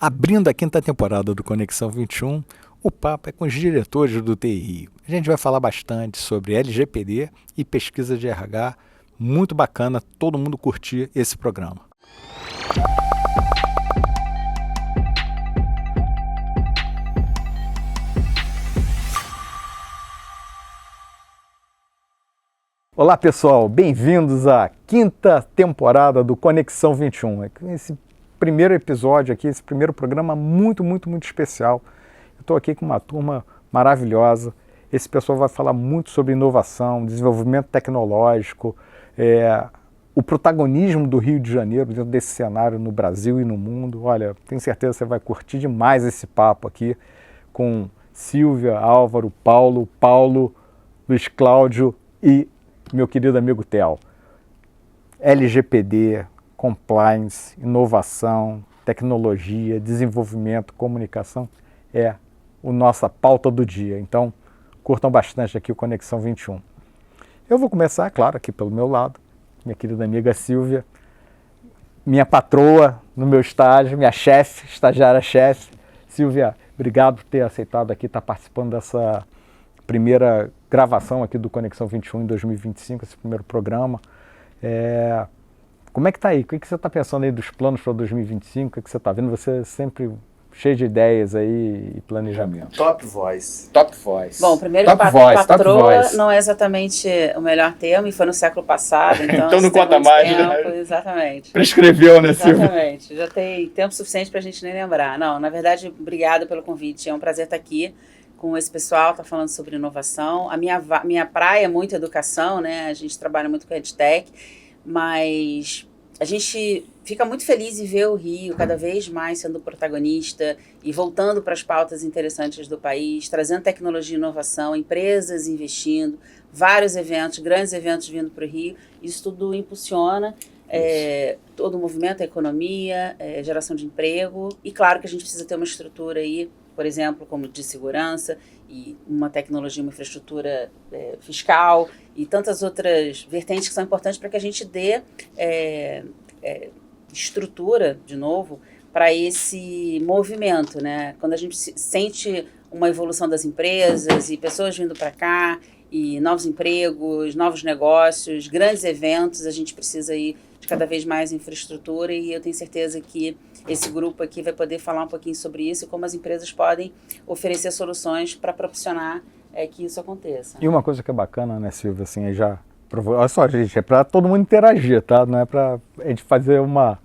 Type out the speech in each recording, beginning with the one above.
Abrindo a quinta temporada do Conexão 21, o papo é com os diretores do TI Rio. A gente vai falar bastante sobre LGPD e pesquisa de RH. Muito bacana, todo mundo curtir esse programa. Olá pessoal, bem-vindos à quinta temporada do Conexão 21. Esse primeiro episódio aqui, esse primeiro programa muito especial. Eu estou aqui com uma turma maravilhosa. Esse pessoal vai falar muito sobre inovação, desenvolvimento tecnológico, o protagonismo do Rio de Janeiro dentro desse cenário no Brasil e no mundo. Olha, tenho certeza que você vai curtir demais esse papo aqui com Silvia, Álvaro, Paulo, Luiz Cláudio e meu querido amigo Theo. LGPD, compliance, inovação, tecnologia, desenvolvimento, comunicação é a nossa pauta do dia. Então, curtam bastante aqui o Conexão 21. Eu vou começar, claro, aqui pelo meu lado, minha querida amiga Silvia, minha patroa no meu estágio, minha chefe, estagiária-chefe. Silvia, obrigado por ter aceitado aqui, estar participando dessa primeira gravação aqui do Conexão 21 em 2025, esse primeiro programa. Como é que está aí? O que você está pensando aí dos planos para 2025? O que você está vendo? Você é sempre cheio de ideias aí e planejamento. Top voice. Bom, primeiro patroa não é exatamente o melhor termo e foi no século passado, então... Então não conta mais, tempo, né? Exatamente. Prescreveu, né, Silvia? Exatamente. Já tem tempo suficiente para a gente nem lembrar. Não, na verdade, obrigada pelo convite. É um prazer estar aqui com esse pessoal, tá falando sobre inovação. A minha praia é muito educação, né? A gente trabalha muito com EdTech, mas a gente fica muito feliz em ver o Rio cada vez mais sendo protagonista e voltando para as pautas interessantes do país, trazendo tecnologia e inovação, empresas investindo, vários eventos, grandes eventos vindo para o Rio. Isso tudo impulsiona todo o movimento, a economia, geração de emprego. E claro que a gente precisa ter uma estrutura aí, por exemplo, como de segurança e uma tecnologia, uma infraestrutura fiscal e tantas outras vertentes que são importantes para que a gente dê estrutura, de novo, para esse movimento, né? Quando a gente sente uma evolução das empresas e pessoas vindo para cá e novos empregos, novos negócios, grandes eventos, a gente precisa aí de cada vez mais infraestrutura e eu tenho certeza que esse grupo aqui vai poder falar um pouquinho sobre isso e como as empresas podem oferecer soluções para proporcionar que isso aconteça. E uma coisa que é bacana, né, Silvia, assim, já olha só, gente, é para todo mundo interagir, tá? Não é para a gente fazer uma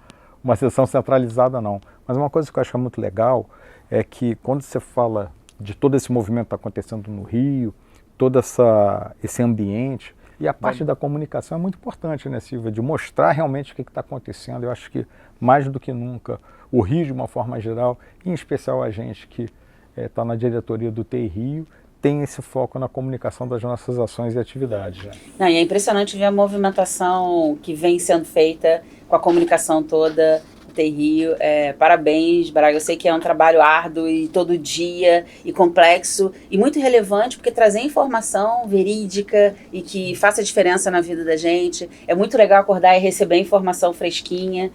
sessão centralizada, não. Mas uma coisa que eu acho que é muito legal é que quando você fala de todo esse movimento que está acontecendo no Rio, todo esse ambiente, e a parte da comunicação é muito importante, né, Silvia? De mostrar realmente o que está acontecendo. Eu acho que, mais do que nunca, o Rio, de uma forma geral, em especial a gente que está na diretoria do TI Rio, tem esse foco na comunicação das nossas ações e atividades. Né? Não, e é impressionante ver a movimentação que vem sendo feita com a comunicação toda. TI Rio, parabéns, Braga, eu sei que é um trabalho árduo e todo dia e complexo e muito relevante porque trazer informação verídica e que faça diferença na vida da gente, é muito legal acordar e receber informação fresquinha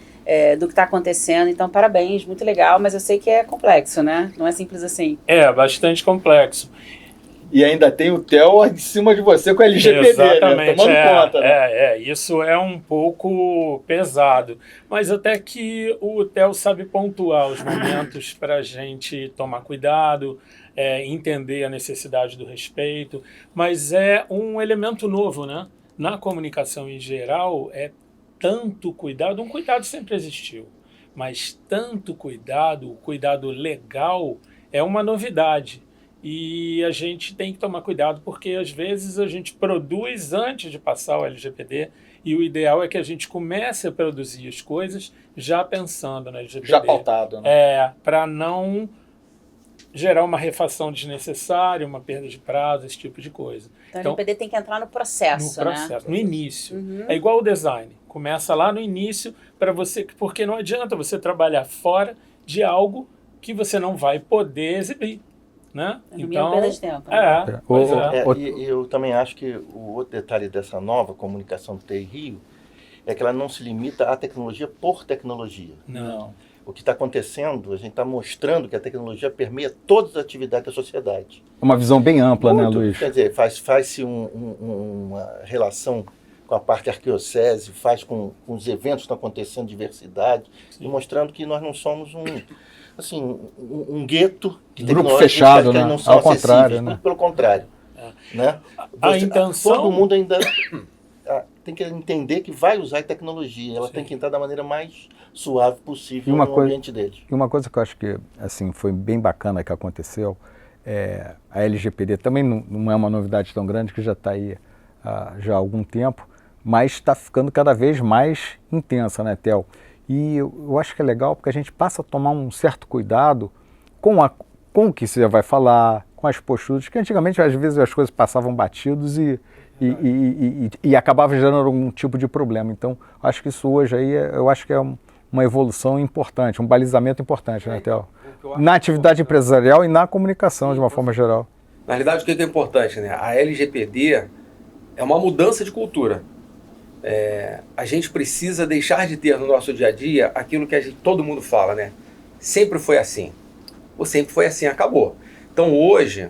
do que está acontecendo, então parabéns, muito legal, mas eu sei que é complexo, né? Não é simples assim. É, bastante complexo. E ainda tem o Theo em cima de você com a LGPD, exatamente, né? Tomando conta. Né? Isso é um pouco pesado. Mas até que o Theo sabe pontuar os momentos para a gente tomar cuidado, entender a necessidade do respeito. Mas é um elemento novo, né? Na comunicação em geral, tanto cuidado. Um cuidado sempre existiu. Mas tanto cuidado, o cuidado legal, é uma novidade. E a gente tem que tomar cuidado porque às vezes a gente produz antes de passar o LGPD e o ideal é que a gente comece a produzir as coisas já pensando no LGPD. Já pautado, né? Para não gerar uma refação desnecessária, uma perda de prazo, esse tipo de coisa. Então o LGPD tem que entrar no processo, né? No início. Uhum. É igual o design. Começa lá no início para você, porque não adianta você trabalhar fora de algo que você não vai poder exibir. Né? Então, perda de tempo. Né? Eu também acho que o outro detalhe dessa nova comunicação do TI Rio é que ela não se limita à tecnologia por tecnologia. Não. o que está acontecendo, a gente está mostrando que a tecnologia permeia todas as atividades da sociedade. Uma visão bem ampla, né, Luiz? Quer dizer, faz-se uma relação com a parte arquidiocese, faz com os eventos que estão acontecendo, diversidade, e mostrando que nós não somos um gueto de grupo fechado, né? não são Ao contrário, né? Muito pelo contrário. Né? A intenção... Todo mundo ainda tem que entender que vai usar a tecnologia, ela tem que entrar da maneira mais suave possível no ambiente deles. E uma coisa que eu acho que assim, foi bem bacana que aconteceu, a LGPD também não é uma novidade tão grande, que já está aí já há algum tempo, mas está ficando cada vez mais intensa, né, Theo? E eu acho que é legal porque a gente passa a tomar um certo cuidado com o que você vai falar, com as posturas, que antigamente às vezes as coisas passavam batidos e acabava gerando algum tipo de problema. Então, acho que isso hoje aí, eu acho que é uma evolução importante, um balizamento importante, né, Theo? Na atividade empresarial e na comunicação, de uma forma geral. Na realidade, o que é importante, né? A LGPD é uma mudança de cultura. A gente precisa deixar de ter no nosso dia a dia aquilo que todo mundo fala, né? Sempre foi assim. Ou sempre foi assim, acabou. Então, hoje,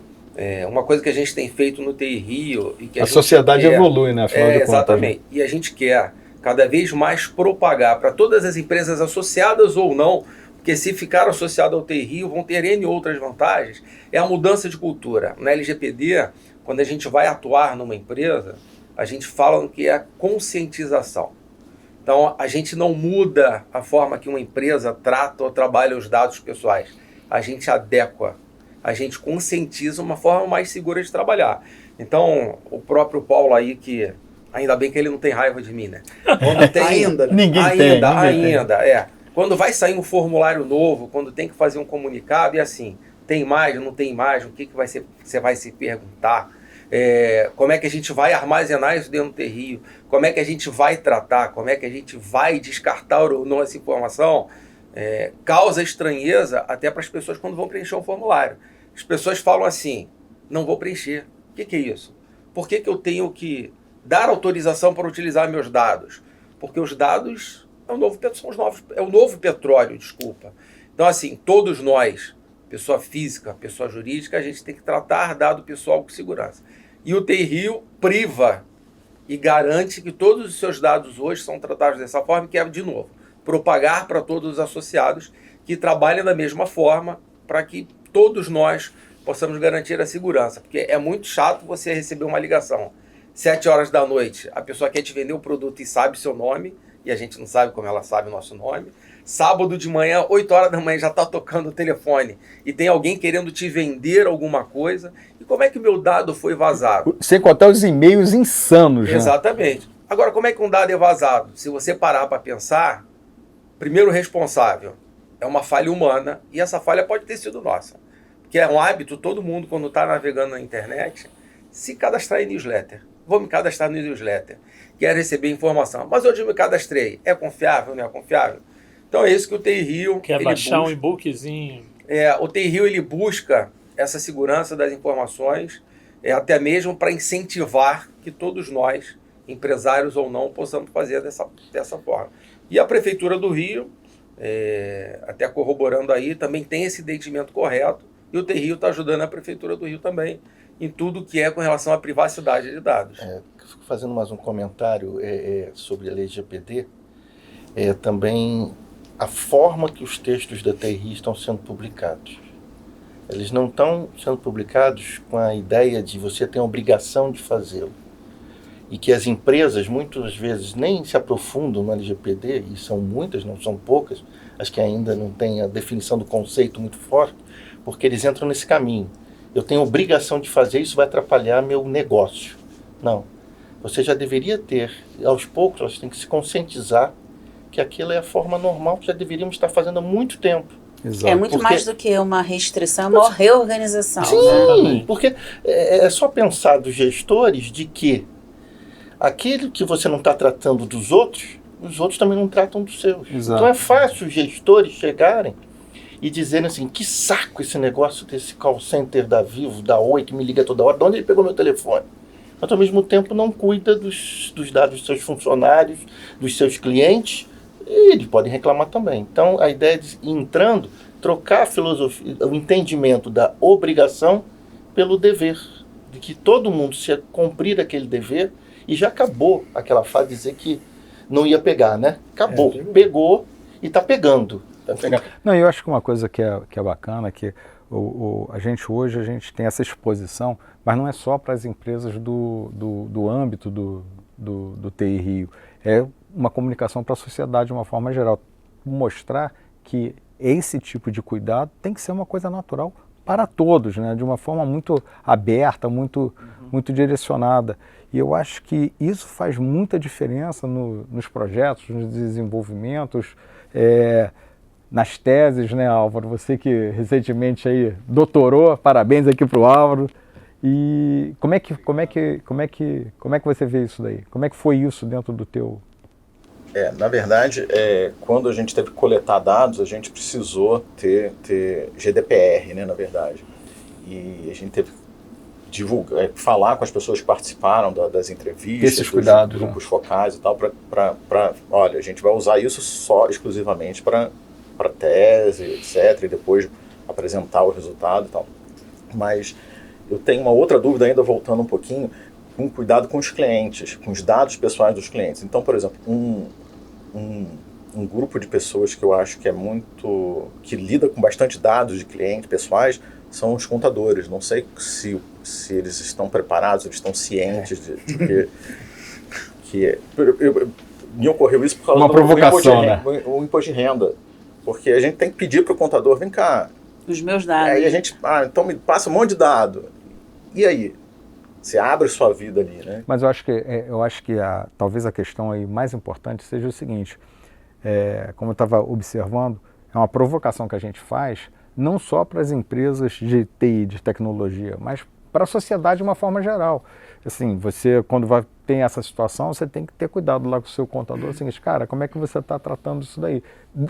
uma coisa que a gente tem feito no TI Rio... E que a sociedade evolui, né? Afinal de contas. Exatamente. E a gente quer cada vez mais propagar para todas as empresas associadas ou não, porque se ficar associado ao TI Rio, vão ter N outras vantagens, é a mudança de cultura. Na LGPD, quando a gente vai atuar numa empresa, a gente fala que é a conscientização. Então, a gente não muda a forma que uma empresa trata ou trabalha os dados pessoais. A gente adequa, a gente conscientiza uma forma mais segura de trabalhar. Então, o próprio Paulo aí, que ainda bem que ele não tem raiva de mim, né? Ainda. Ninguém tem. Quando vai sair um formulário novo, quando tem que fazer um comunicado, e assim, tem imagem, não tem imagem, o que você vai se perguntar? Como é que a gente vai armazenar isso dentro do TI Rio? Como é que a gente vai tratar? Como é que a gente vai descartar ou não essa informação? Causa estranheza até para as pessoas quando vão preencher um formulário. As pessoas falam assim, não vou preencher. O que é isso? Por que eu tenho que dar autorização para utilizar meus dados? Porque os dados é o novo petróleo, desculpa. Então, assim, todos nós, pessoa física, pessoa jurídica, a gente tem que tratar dado pessoal com segurança. E o TI Rio priva e garante que todos os seus dados hoje são tratados dessa forma, que é, de novo, propagar para todos os associados que trabalham da mesma forma para que todos nós possamos garantir a segurança. Porque é muito chato você receber uma ligação 7 horas da noite, a pessoa quer te vender o produto e sabe seu nome, e a gente não sabe como ela sabe o nosso nome. Sábado de manhã, 8 horas da manhã, já está tocando o telefone e tem alguém querendo te vender alguma coisa. E como é que o meu dado foi vazado? Sem contar os e-mails insanos, né? Exatamente. Agora, como é que um dado é vazado? Se você parar para pensar, primeiro responsável é uma falha humana, e essa falha pode ter sido nossa. Porque é um hábito, todo mundo, quando está navegando na internet, se cadastrar em newsletter. Vou me cadastrar no newsletter. Quero receber informação. Mas onde eu me cadastrei? É confiável, não é confiável? Então é isso que o TI Rio... Quer baixar um e-bookzinho? O TI Rio, ele busca essa segurança das informações, até mesmo para incentivar que todos nós, empresários ou não, possamos fazer dessa forma. E a Prefeitura do Rio, até corroborando aí, também tem esse entendimento correto, e o TI Rio está ajudando a Prefeitura do Rio também em tudo que é com relação à privacidade de dados. Fazendo mais um comentário sobre a lei LGPD, também a forma que os textos da TI Rio estão sendo publicados. Eles não estão sendo publicados com a ideia de você ter a obrigação de fazê-lo. E que as empresas, muitas vezes, nem se aprofundam no LGPD, e são muitas, não são poucas, as que ainda não têm a definição do conceito muito forte, porque eles entram nesse caminho. Eu tenho obrigação de fazer, isso vai atrapalhar meu negócio. Não. Você já deveria ter, aos poucos, você tem que se conscientizar que aquilo é a forma normal que já deveríamos estar fazendo há muito tempo. Exato. É muito mais do que uma restrição, é uma reorganização. Sim, porque é só pensar dos gestores de que aquele que você não está tratando dos outros, os outros também não tratam dos seus. Exato. Então é fácil os gestores chegarem e dizerem assim, que saco esse negócio desse call center da Vivo, da Oi, que me liga toda hora, de onde ele pegou meu telefone? Mas ao mesmo tempo não cuida dos dados dos seus funcionários, dos seus clientes, E eles podem reclamar também. Então, a ideia de ir entrando, trocar a filosofia, o entendimento da obrigação pelo dever, de que todo mundo se cumprir aquele dever, e já acabou aquela fase de dizer que não ia pegar, né? Acabou, pegou e está pegando. Não, eu acho que uma coisa que é bacana, que a gente hoje tem essa exposição, mas não é só para as empresas do âmbito do TI Rio, é uma comunicação para a sociedade de uma forma geral, mostrar que esse tipo de cuidado tem que ser uma coisa natural para todos, né? De uma forma muito aberta, muito direcionada. E eu acho que isso faz muita diferença nos projetos, nos desenvolvimentos, nas teses, né, Álvaro? Você que recentemente aí doutorou, parabéns aqui para o Álvaro. E como é que você vê isso daí? Como é que foi isso dentro do teu... Na verdade, quando a gente teve que coletar dados, a gente precisou ter GDPR, né, na verdade. E a gente teve que falar com as pessoas que participaram das entrevistas, esses cuidados, grupos focais e tal, olha, a gente vai usar isso só exclusivamente para tese, etc., e depois apresentar o resultado e tal. Mas eu tenho uma outra dúvida ainda, voltando um pouquinho, com cuidado com os clientes, com os dados pessoais dos clientes. Então, por exemplo, um grupo de pessoas que eu acho que que lida com bastante dados de clientes pessoais são os contadores. Não sei se eles estão preparados, eles estão cientes de que me ocorreu isso por causa uma provocação, né? O imposto de renda. Porque a gente tem que pedir para o contador, vem cá. Os meus dados. Aí a gente, então me passa um monte de dado. E aí? Você abre sua vida ali, né? Mas eu acho que talvez a questão aí mais importante seja o seguinte, como eu estava observando, é uma provocação que a gente faz, não só para as empresas de TI, de tecnologia, mas para a sociedade de uma forma geral. Assim, você, quando tem essa situação, você tem que ter cuidado lá com o seu contador, assim, cara, como é que você está tratando isso daí?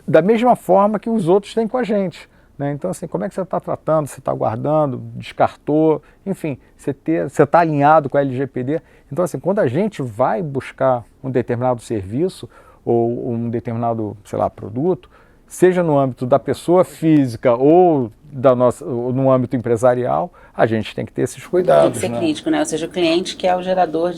Da mesma forma que os outros têm com a gente. Né? Então, assim, como é que você está tratando? Você está guardando? Descartou? Enfim, você está alinhado com a LGPD? Então, assim, quando a gente vai buscar um determinado serviço ou um determinado, sei lá, produto, seja no âmbito da pessoa física ou no âmbito empresarial, a gente tem que ter esses cuidados. Tem que ser crítico, né? Ou seja, o cliente que é o gerador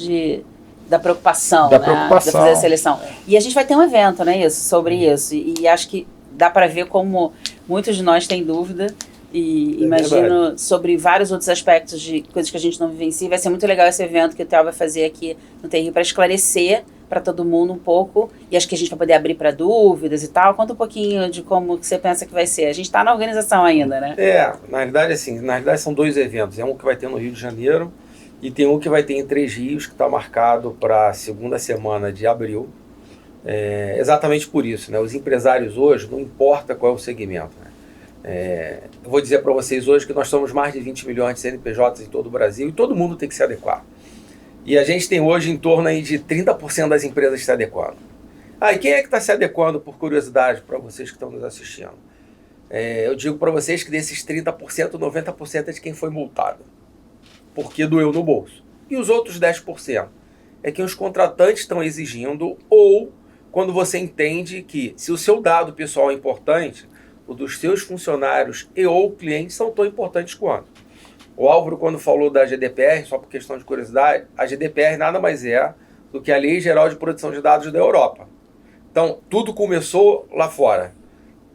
da preocupação, da né? preocupação. De fazer a seleção. E a gente vai ter um evento, né, sobre isso. E acho que dá para ver como muitos de nós têm dúvida e imagino sobre vários outros aspectos de coisas que a gente não vivencia. Vai ser muito legal esse evento que o Theo vai fazer aqui no TI para esclarecer para todo mundo um pouco, e acho que a gente vai poder abrir para dúvidas e tal. Conta um pouquinho de como você pensa que vai ser. A gente está na organização ainda, né? Na realidade são 2 eventos. É um que vai ter no Rio de Janeiro e tem um que vai ter em Três Rios, que está marcado para a segunda semana de abril. Exatamente por isso, né? Os empresários hoje, não importa qual é o segmento, né? Eu vou dizer para vocês hoje que nós somos mais de 20 milhões de CNPJs em todo o Brasil e todo mundo tem que se adequar. E a gente tem hoje em torno aí de 30% das empresas se adequando. E quem é que está se adequando, por curiosidade, para vocês que estão nos assistindo? Eu digo para vocês que desses 30%, 90% é de quem foi multado, porque doeu no bolso. E os outros 10% é que os contratantes estão exigindo, ou quando você entende que se o seu dado pessoal é importante, o dos seus funcionários e ou clientes são tão importantes quanto. O Álvaro, quando falou da GDPR, só por questão de curiosidade, a GDPR nada mais é do que a Lei Geral de Proteção de Dados da Europa. Então, tudo começou lá fora.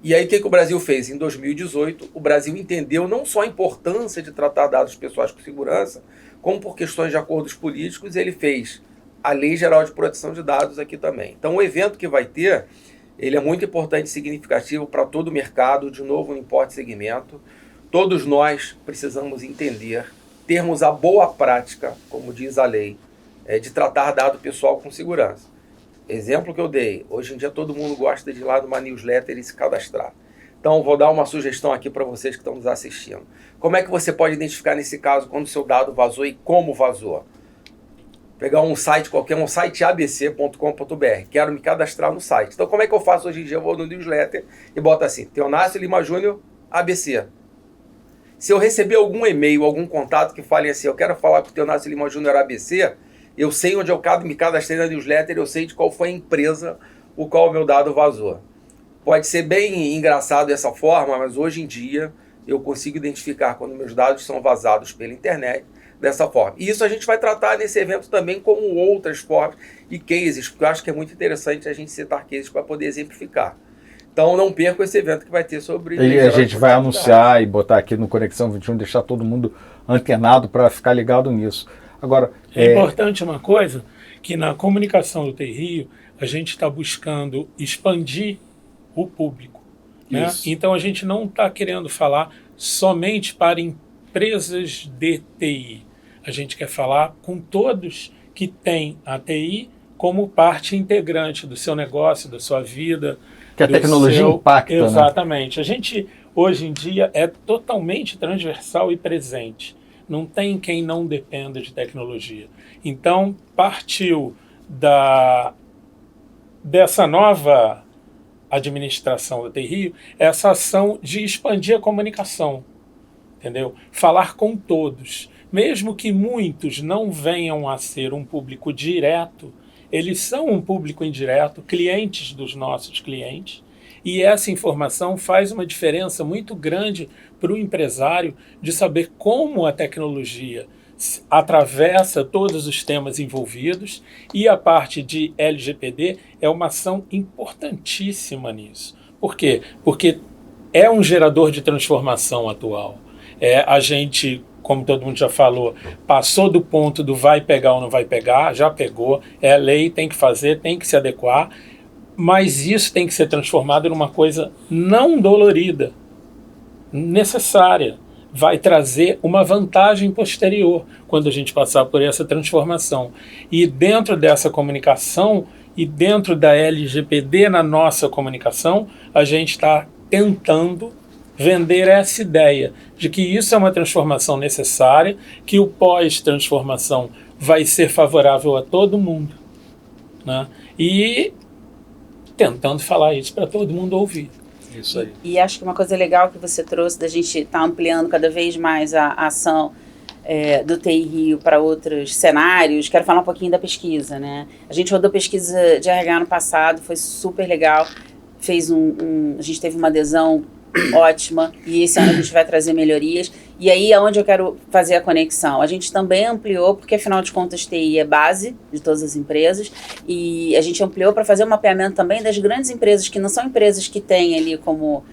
E aí, o que o Brasil fez? Em 2018, o Brasil entendeu não só a importância de tratar dados pessoais com segurança, como por questões de acordos políticos, ele fez a Lei Geral de Proteção de Dados aqui também. Então, o evento que vai ter, ele é muito importante e significativo para todo o mercado, de novo, não importa o segmento. Todos nós precisamos entender, termos a boa prática, como diz a lei, de tratar dado pessoal com segurança. Exemplo que eu dei, hoje em dia todo mundo gosta de ir lá numa newsletter e se cadastrar. Então, vou dar uma sugestão aqui para vocês que estão nos assistindo. Como é que você pode identificar nesse caso quando o seu dado vazou e como vazou? Pegar um site qualquer, um site abc.com.br. Quero me cadastrar no site. Então, como é que eu faço hoje em dia? Eu vou no newsletter e boto assim, Teonácio Lima Júnior, ABC. Se eu receber algum e-mail, algum contato que fale assim, eu quero falar com o Teonácio Lima Júnior ABC, eu sei onde eu me cadastrei na newsletter, eu sei de qual foi a empresa o qual o meu dado vazou. Pode ser bem engraçado dessa forma, mas hoje em dia eu consigo identificar quando meus dados são vazados pela internet dessa forma. E isso a gente vai tratar nesse evento também como outras formas e cases, porque eu acho que é muito interessante a gente citar cases para poder exemplificar. Então não perca esse evento que vai ter sobre... E a gente vai anunciar e botar aqui no Conexão 21, deixar todo mundo antenado para ficar ligado nisso. Agora, é importante uma coisa, que na comunicação do TI Rio, a gente está buscando expandir o público. Né? Então a gente não está querendo falar somente para empresas de TI. A gente quer falar com todos que têm a TI como parte integrante do seu negócio, da sua vida. Que a tecnologia impacta. Exatamente. Né? A gente, hoje em dia, é totalmente transversal e presente. Não tem quem não dependa de tecnologia. Então, partiu dessa nova administração da TI Rio, essa ação de expandir a comunicação, entendeu? Falar com todos. Mesmo que muitos não venham a ser um público direto, eles são um público indireto, clientes dos nossos clientes, e essa informação faz uma diferença muito grande para o empresário de saber como a tecnologia atravessa todos os temas envolvidos, e a parte de LGPD é uma ação importantíssima nisso. Por quê? Porque é um gerador de transformação atual. A gente, como todo mundo já falou, passou do ponto do vai pegar ou não vai pegar, já pegou, é lei, tem que fazer, tem que se adequar, mas isso tem que ser transformado numa coisa não dolorida, necessária. Vai trazer uma vantagem posterior quando a gente passar por essa transformação. E dentro dessa comunicação e dentro da LGPD na nossa comunicação, a gente está tentando vender essa ideia de que isso é uma transformação necessária, que o pós-transformação vai ser favorável a todo mundo, né? E tentando falar isso para todo mundo ouvir. Isso aí. E acho que uma coisa legal que você trouxe da gente estar ampliando cada vez mais a ação do TI Rio para outros cenários. Quero falar um pouquinho da pesquisa, né? A gente rodou pesquisa de RH no passado, foi super legal. A gente teve uma adesão ótima, e esse ano a gente vai trazer melhorias. E aí é onde eu quero fazer a conexão. A gente também ampliou, porque afinal de contas TI é base de todas as empresas, e a gente ampliou para fazer um mapeamento também das grandes empresas, que não são empresas que têm ali como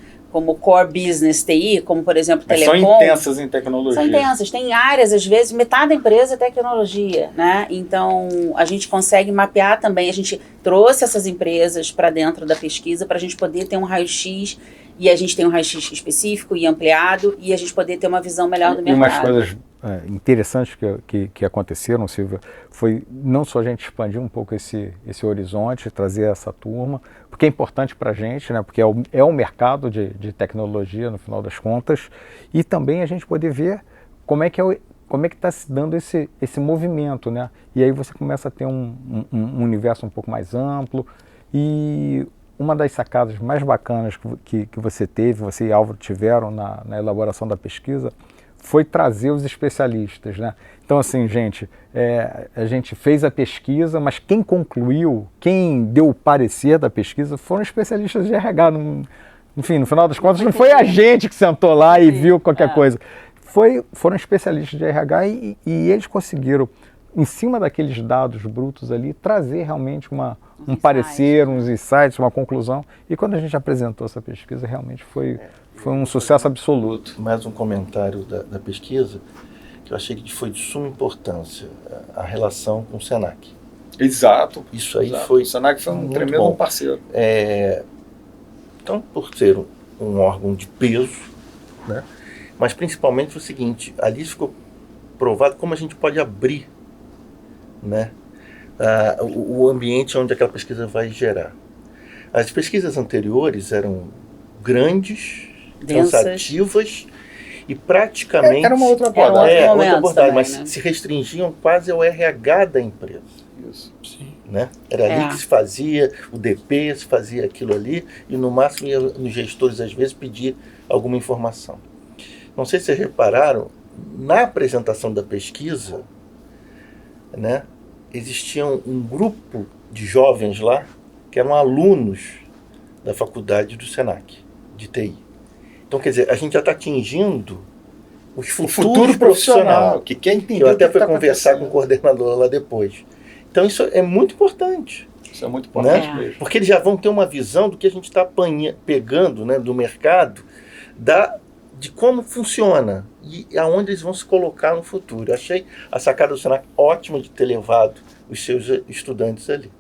core business TI, como por exemplo Telecom. São intensas em tecnologia. São intensas, tem áreas, às vezes, metade da empresa é tecnologia, né? Então, a gente consegue mapear também, a gente trouxe essas empresas para dentro da pesquisa para a gente poder ter um raio-x, e a gente tem um raio-x específico e ampliado, e a gente poder ter uma visão melhor do mercado. E umas coisas interessantes que aconteceram, Silvia, foi não só a gente expandir um pouco esse horizonte, trazer essa turma, porque é importante para a gente, né, porque é o mercado de tecnologia, no final das contas, e também a gente poder ver como é que está se dando esse movimento, né? E aí você começa a ter um universo um pouco mais amplo. E uma das sacadas mais bacanas que você teve, você e Álvaro tiveram na elaboração da pesquisa, foi trazer os especialistas, né? Então, assim, gente, a gente fez a pesquisa, mas quem concluiu, quem deu o parecer da pesquisa foram especialistas de RH. Enfim, no final das contas, não foi a gente que sentou lá e viu qualquer coisa. Foram especialistas de RH e eles conseguiram, em cima daqueles dados brutos ali, trazer realmente um parecer, uns insights, uma conclusão. E quando a gente apresentou essa pesquisa, realmente foi um sucesso absoluto. Mais um comentário da pesquisa, que eu achei que foi de suma importância, a relação com o Senac. Exato. Isso aí Exato. foi O Senac foi um tremendo bom parceiro. Então, por ser um órgão de peso, né? Mas principalmente foi o seguinte, ali ficou provado como a gente pode abrir, né, o ambiente onde aquela pesquisa vai gerar. As pesquisas anteriores eram grandes, densas, cansativas e praticamente... Era uma outra abordagem. Outra abordagem, também, mas né? se restringiam quase ao RH da empresa. Isso. Sim. Né? Era ali que se fazia o DP, se fazia aquilo ali, e no máximo ia nos gestores às vezes pedir alguma informação. Não sei se vocês repararam, na apresentação da pesquisa, né, existia um grupo de jovens lá que eram alunos da faculdade do Senac, de TI. Então, quer dizer, a gente já está atingindo os futuros profissionais. que quer entender. Eu até o que fui tá conversar com o acontecendo. coordenador lá depois. Então, isso é muito importante. Isso é muito importante Né? mesmo. Porque eles já vão ter uma visão do que a gente está pegando, né, do mercado, de como funciona e aonde eles vão se colocar no futuro. Eu achei a sacada do Senac ótima de ter levado os seus estudantes ali.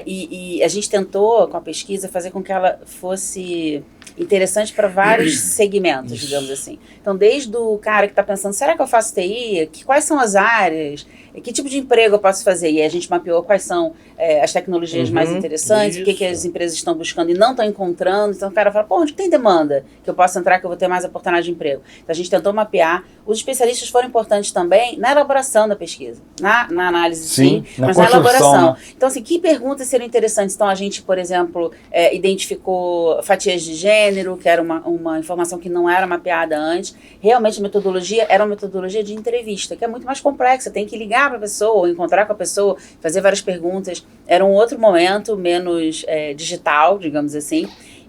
E a gente tentou, com a pesquisa, fazer com que ela fosse interessante para vários segmentos, digamos assim. Então, desde o cara que está pensando, será que eu faço TI? Quais são as áreas? Que tipo de emprego eu posso fazer? E aí a gente mapeou quais são as tecnologias mais interessantes, o que as empresas estão buscando e não estão encontrando. Então, o cara fala, onde tem demanda que eu posso entrar, que eu vou ter mais oportunidade de emprego? Então, a gente tentou mapear. Os especialistas foram importantes também na elaboração da pesquisa, na análise, sim, mas na elaboração. Né? Então, assim, que perguntas seriam interessantes? Então, a gente, por exemplo, identificou fatias de gênero, que era uma informação que não era mapeada antes. Realmente, a metodologia era uma metodologia de entrevista, que é muito mais complexa. Tem que ligar para a pessoa, ou encontrar com a pessoa, fazer várias perguntas. Era um outro momento, menos digital, digamos assim.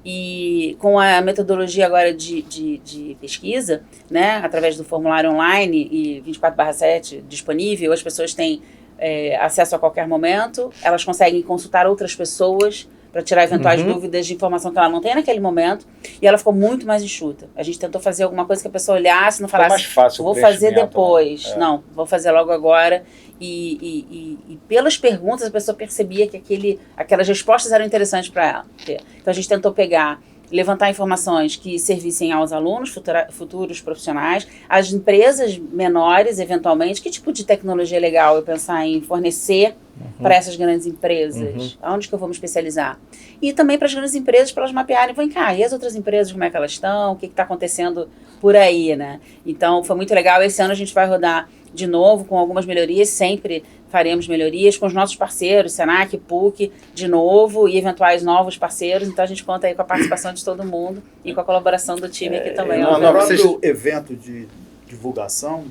E com a metodologia agora de pesquisa, né, através do formulário online e 24/7 disponível, as pessoas têm acesso a qualquer momento, elas conseguem consultar outras pessoas para tirar eventuais dúvidas de informação que ela não tem naquele momento, e ela ficou muito mais enxuta. A gente tentou fazer alguma coisa que a pessoa olhasse e não falasse, mais fácil o vou fazer preenchimento, depois. né? Não, vou fazer logo agora. E pelas perguntas a pessoa percebia que aquelas respostas eram interessantes para ela. Então a gente tentou levantar informações que servissem aos alunos, futuros profissionais, às empresas menores, eventualmente, que tipo de tecnologia legal eu pensar em fornecer para essas grandes empresas, aonde que eu vou me especializar. E também para as grandes empresas, para elas mapearem, vem cá, e as outras empresas, como é que elas estão, o que está acontecendo por aí, né? Então, foi muito legal. Esse ano a gente vai rodar de novo com algumas melhorias, sempre faremos melhorias com os nossos parceiros, Senac, PUC, de novo, e eventuais novos parceiros. Então a gente conta aí com a participação de todo mundo e com a colaboração do time aqui também. não, O próprio vocês- evento de divulgação,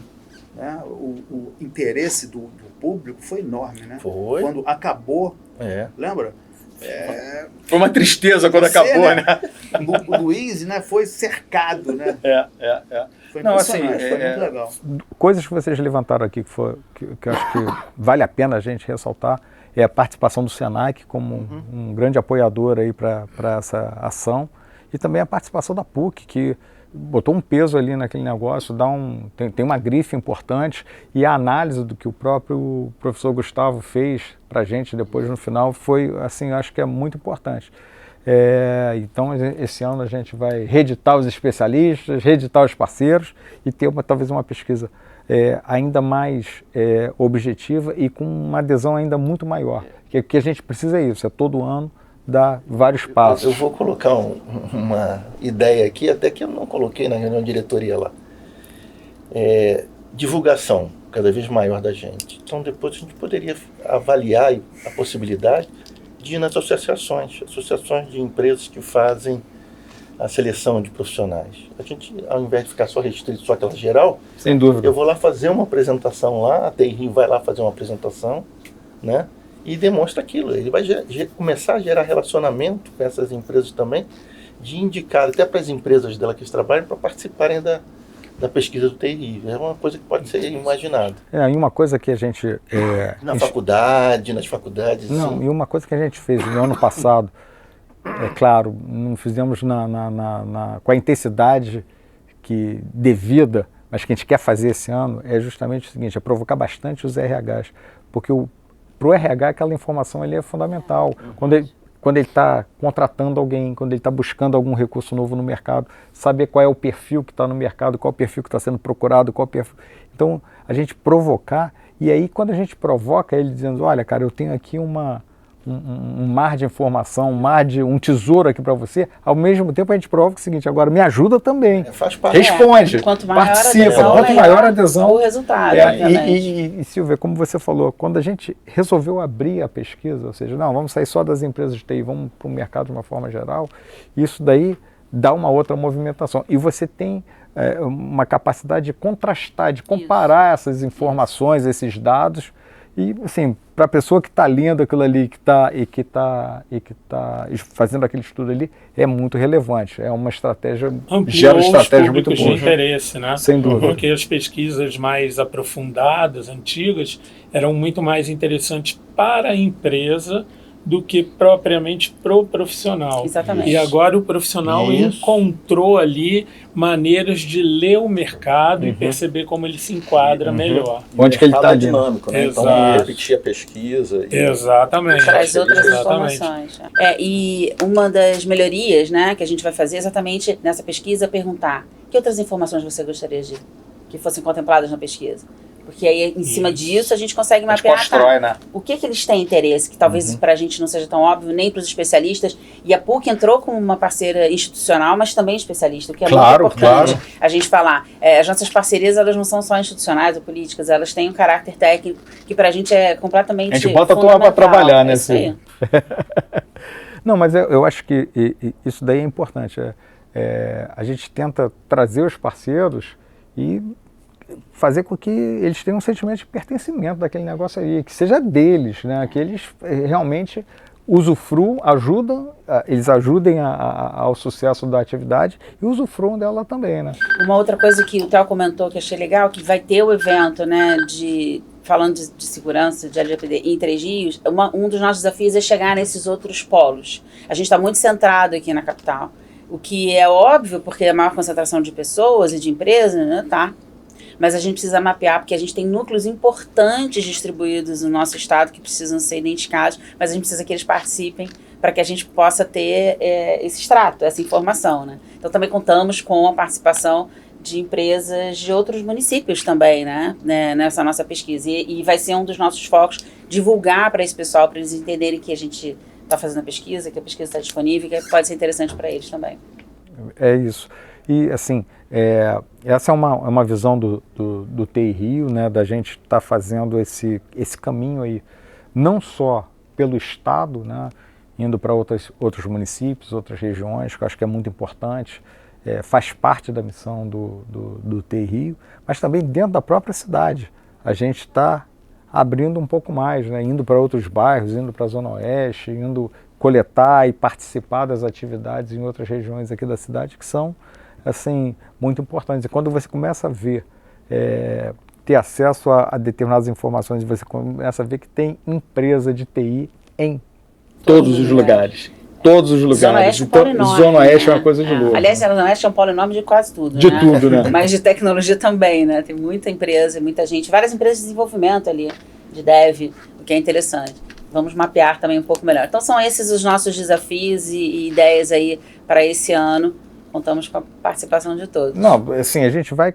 né, o interesse do público foi enorme, né? Foi. Quando acabou, É. lembra? Foi uma tristeza quando Você, acabou, né? né? O Luiz, né, foi cercado, né? Foi Não, assim, impressionante, foi muito legal. Coisas que vocês levantaram aqui que eu acho que vale a pena a gente ressaltar é a participação do Senac como um grande apoiador aí para essa ação, e também a participação da PUC, que botou um peso ali naquele negócio, tem uma grife importante, e a análise do que o próprio professor Gustavo fez para a gente depois no final foi, assim, acho que é muito importante. Então, esse ano a gente vai reeditar os especialistas, reeditar os parceiros e ter talvez uma pesquisa ainda mais objetiva e com uma adesão ainda muito maior. O que a gente precisa é isso, todo ano dar vários passos. Eu vou colocar uma ideia aqui, até que eu não coloquei na reunião de diretoria lá. Divulgação cada vez maior da gente. Então, depois a gente poderia avaliar a possibilidade de ir nas associações de empresas que fazem a seleção de profissionais. A gente, ao invés de ficar só restrito só aquela geral, Sem dúvida. eu vou lá fazer uma apresentação lá, a TI vai lá fazer uma apresentação, né? E demonstra aquilo. Ele vai começar a gerar relacionamento com essas empresas também, de indicar até para as empresas dela que eles trabalham para participarem da pesquisa do TI. É uma coisa que pode ser imaginada. E uma coisa que a gente... Nas faculdades. Não, sim. e uma coisa que a gente fez no ano passado, claro, não fizemos com a intensidade devida, mas que a gente quer fazer esse ano, é justamente o seguinte, é provocar bastante os RHs, porque para o RH aquela informação ali é fundamental. Quando ele está contratando alguém, quando ele está buscando algum recurso novo no mercado, saber qual é o perfil que está no mercado, qual é o perfil que está sendo procurado, qual é o perfil... Então, a gente provocar, e aí quando a gente provoca ele dizendo, olha, cara, eu tenho aqui um mar de informação, um tesouro aqui para você, ao mesmo tempo a gente provoca o seguinte, agora me ajuda também. Faz parte. Responde, Quanto maior participa, adesão, quanto melhor maior a adesão... o resultado, obviamente. E Silvia, como você falou, quando a gente resolveu abrir a pesquisa, ou seja, não, vamos sair só das empresas de TI, vamos para o mercado de uma forma geral, isso daí dá uma outra movimentação. E você tem uma capacidade de contrastar, de comparar essas informações, esses dados, E, assim, para a pessoa que está lendo aquilo ali, que está fazendo aquele estudo ali, é muito relevante. É uma estratégia, gera Ampliou os estratégia muito públicos boa. de interesse, né? Sem dúvida. Porque as pesquisas mais aprofundadas, antigas, eram muito mais interessantes para a empresa do que propriamente pro profissional. Exatamente. E agora o profissional encontrou ali maneiras de ler o mercado e perceber como ele se enquadra melhor. Onde que ele está ali? dinâmico, né? Então, Exato. repetir a pesquisa. Exatamente. Traz outras Exatamente. informações. E uma das melhorias, né, que a gente vai fazer exatamente nessa pesquisa é perguntar que outras informações você gostaria de que fossem contempladas na pesquisa. Porque aí, em cima disso, a gente consegue A gente mapear constrói, né? o que eles têm interesse, que talvez para a gente não seja tão óbvio, nem para os especialistas. E a PUC entrou como uma parceira institucional, mas também especialista, o que é Claro, muito importante claro. a gente falar. As nossas parcerias, elas não são só institucionais ou políticas, elas têm um caráter técnico que para a gente é completamente A gente bota a turma para fundamental. trabalhar, né? É isso aí. Não, mas eu acho que isso daí é importante. A gente tenta trazer os parceiros e fazer com que eles tenham um sentimento de pertencimento daquele negócio aí, que seja deles, né? Que eles realmente usufruam, eles ajudem ao sucesso da atividade e usufruam dela também, né? Uma outra coisa que o Theo comentou que achei legal, que vai ter o evento, né, falando de segurança, de LGPD em Três Rios, um dos nossos desafios é chegar nesses outros polos. A gente está muito centrado aqui na capital, o que é óbvio, porque é a maior concentração de pessoas e de empresas, né, tá? Mas a gente precisa mapear, porque a gente tem núcleos importantes distribuídos no nosso estado que precisam ser identificados, mas a gente precisa que eles participem para que a gente possa ter esse extrato, essa informação, né? Então também contamos com a participação de empresas de outros municípios também, né, nessa nossa pesquisa. E vai ser um dos nossos focos divulgar para esse pessoal, para eles entenderem que a gente está fazendo a pesquisa, que a pesquisa está disponível e que pode ser interessante para eles também. É isso. E, assim, essa é uma visão do TI Rio, né, da gente estar fazendo esse caminho aí, não só pelo Estado, né, indo para outros municípios, outras regiões, que eu acho que é muito importante, faz parte da missão do TI Rio, mas também dentro da própria cidade. A gente está abrindo um pouco mais, né, indo para outros bairros, indo para a Zona Oeste, indo coletar e participar das atividades em outras regiões aqui da cidade que são, assim, muito importantes. E quando você começa a ver, ter acesso a determinadas informações, você começa a ver que tem empresa de TI em todos os lugares. Todos os lugares. Zona Oeste é um polo enorme, Zona Oeste é né? uma coisa de louco. Aliás, a Zona Oeste é um polo enorme de quase tudo, De né? tudo, né? Mas de tecnologia também, né? Tem muita empresa, muita gente, várias empresas de desenvolvimento ali, de dev, o que é interessante. Vamos mapear também um pouco melhor. Então são esses os nossos desafios e ideias aí para esse ano. Contamos com a participação de todos. Não, assim, a gente vai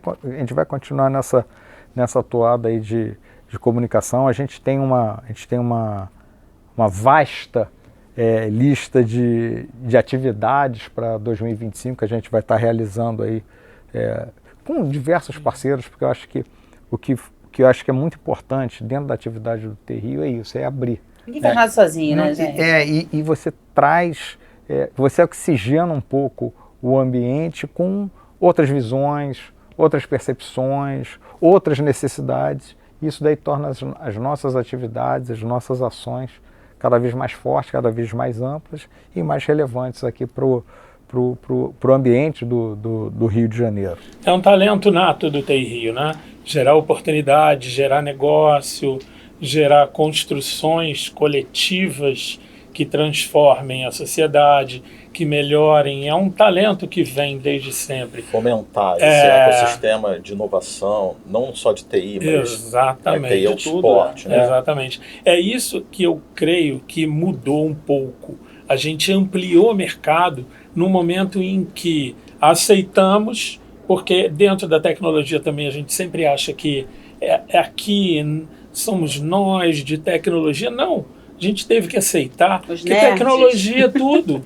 continuar nessa toada aí de comunicação. A gente tem uma vasta lista de atividades para 2025 que a gente vai estar realizando aí com diversos parceiros, porque eu acho que o que eu acho que é muito importante dentro da atividade do TI Rio é isso, é abrir. Ninguém faz nada sozinho, né, gente? E você traz, você oxigena um pouco o ambiente com outras visões, outras percepções, outras necessidades. Isso daí torna as nossas atividades, as nossas ações cada vez mais fortes, cada vez mais amplas e mais relevantes aqui para o ambiente do Rio de Janeiro. É um talento nato do TI Rio, né? Gerar oportunidade, gerar negócio, gerar construções coletivas que transformem a sociedade, que melhorem. É um talento que vem desde sempre. Fomentar esse ecossistema de inovação, não só de TI, mas exatamente, TI é o de tudo, suporte. Né? Exatamente. É isso que eu creio que mudou um pouco. A gente ampliou o mercado no momento em que aceitamos, porque dentro da tecnologia também a gente sempre acha que aqui somos nós de tecnologia. Não, a gente teve que aceitar Os que nerds. tecnologia é tudo.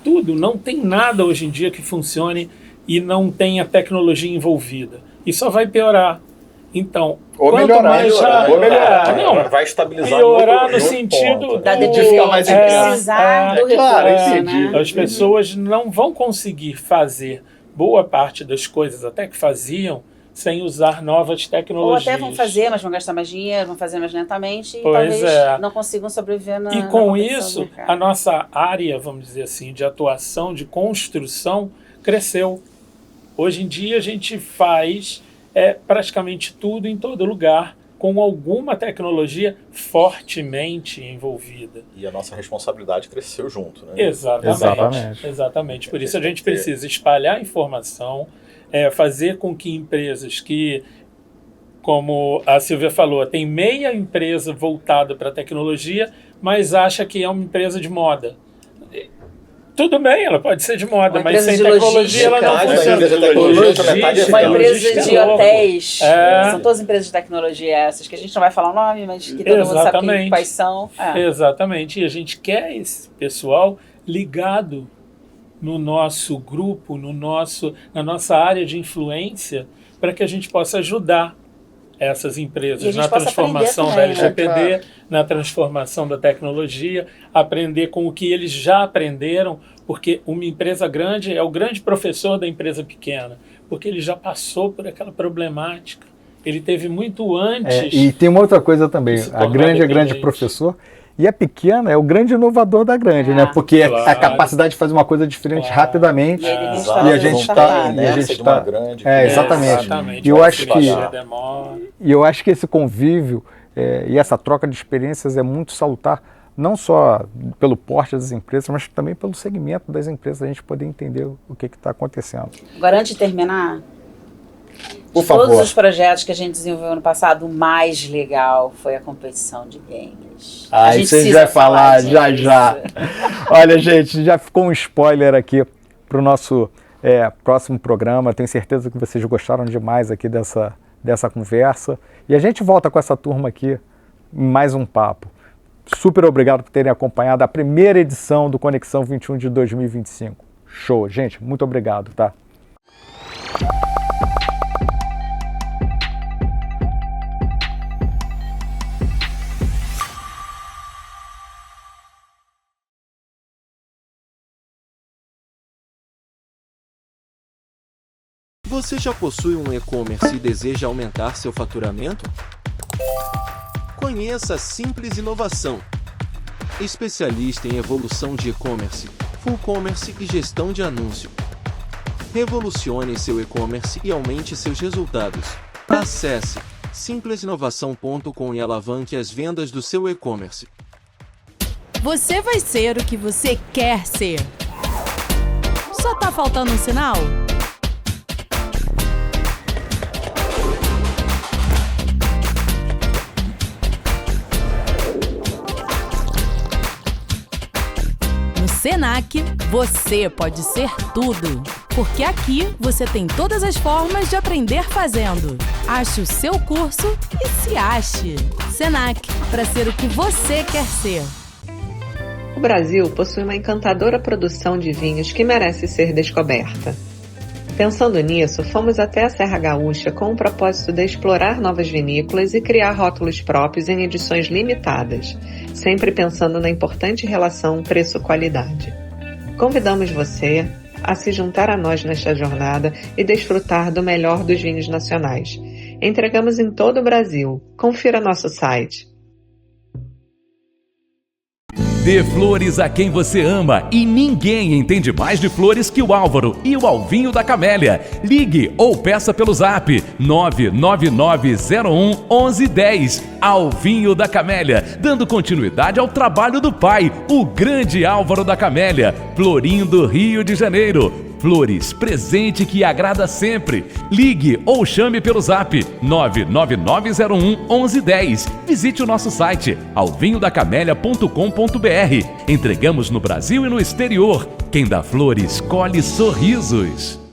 Tudo. Não tem nada hoje em dia que funcione e não tenha tecnologia envolvida. E só vai piorar. Então, ou quanto melhorar, mais Não, vai estabilizar piorar no outro sentido ponto, Da né? de ficar mais precisar do claro, recurso, entendi. né? As pessoas não vão conseguir fazer boa parte das coisas até que faziam sem usar novas Ou tecnologias. até vão fazer, mas vão gastar mais dinheiro, vão fazer mais lentamente e Pois talvez não consigam sobreviver na E com competição isso, do mercado. a nossa área, vamos dizer assim, de atuação, de construção, cresceu. Hoje em dia a gente faz praticamente tudo em todo lugar, com alguma tecnologia fortemente envolvida. E a nossa responsabilidade cresceu junto, né? Exatamente. Por isso a gente precisa espalhar informação, fazer com que empresas que, como a Silvia falou, tem meia empresa voltada para a tecnologia, mas acha que é uma empresa de moda. Tudo bem, ela pode ser de moda, mas sem tecnologia ela não funciona. Uma empresa de hotéis. São todas empresas de tecnologia essas, que a gente não vai falar o nome, mas que todo mundo sabe quais são. Exatamente. E a gente quer esse pessoal ligado no nosso grupo, na nossa área de influência, para que a gente possa ajudar essas empresas na transformação da LGPD, na transformação da tecnologia, aprender com o que eles já aprenderam, porque uma empresa grande é o grande professor da empresa pequena, porque ele já passou por aquela problemática, ele teve muito antes. E tem uma outra coisa também, a grande é grande professor, e a pequena é o grande inovador da grande, né? Porque a capacidade de fazer uma coisa diferente rapidamente, e a gente está... Exatamente. E eu acho que esse convívio e essa troca de experiências é muito salutar, não só pelo porte das empresas, mas também pelo segmento das empresas, a gente poder entender o que está acontecendo. Agora, antes de terminar, por favor. Todos os projetos que a gente desenvolveu no passado, o mais legal foi a competição de games. Isso a gente vai falar já. Olha, gente, já ficou um spoiler aqui para o nosso próximo programa. Tenho certeza que vocês gostaram demais aqui dessa conversa. E a gente volta com essa turma aqui em mais um papo. Super obrigado por terem acompanhado a primeira edição do Conexão 21 de 2025. Show, gente, muito obrigado, tá? Você já possui um e-commerce e deseja aumentar seu faturamento? Conheça a Simples Inovação, especialista em evolução de e-commerce, full commerce e gestão de anúncio. Revolucione seu e-commerce e aumente seus resultados. Acesse simplesinovação.com e alavanque as vendas do seu e-commerce. Você vai ser o que você quer ser. Só tá faltando um sinal? No Senac, você pode ser tudo. Porque aqui você tem todas as formas de aprender fazendo. Ache o seu curso e se ache. Senac, para ser o que você quer ser. O Brasil possui uma encantadora produção de vinhos que merece ser descoberta. Pensando nisso, fomos até a Serra Gaúcha com o propósito de explorar novas vinícolas e criar rótulos próprios em edições limitadas, sempre pensando na importante relação preço-qualidade. Convidamos você a se juntar a nós nesta jornada e desfrutar do melhor dos vinhos nacionais. Entregamos em todo o Brasil. Confira nosso site. Dê flores a quem você ama e ninguém entende mais de flores que o Álvaro e o Alvinho da Camélia. Ligue ou peça pelo zap 999011110. Alvinho da Camélia, dando continuidade ao trabalho do pai, o grande Álvaro da Camélia, Florindo, Rio de Janeiro. Flores, presente que agrada sempre. Ligue ou chame pelo zap 999011110. Visite o nosso site alvinhodacamelia.com.br. Entregamos no Brasil e no exterior. Quem dá flores, colhe sorrisos.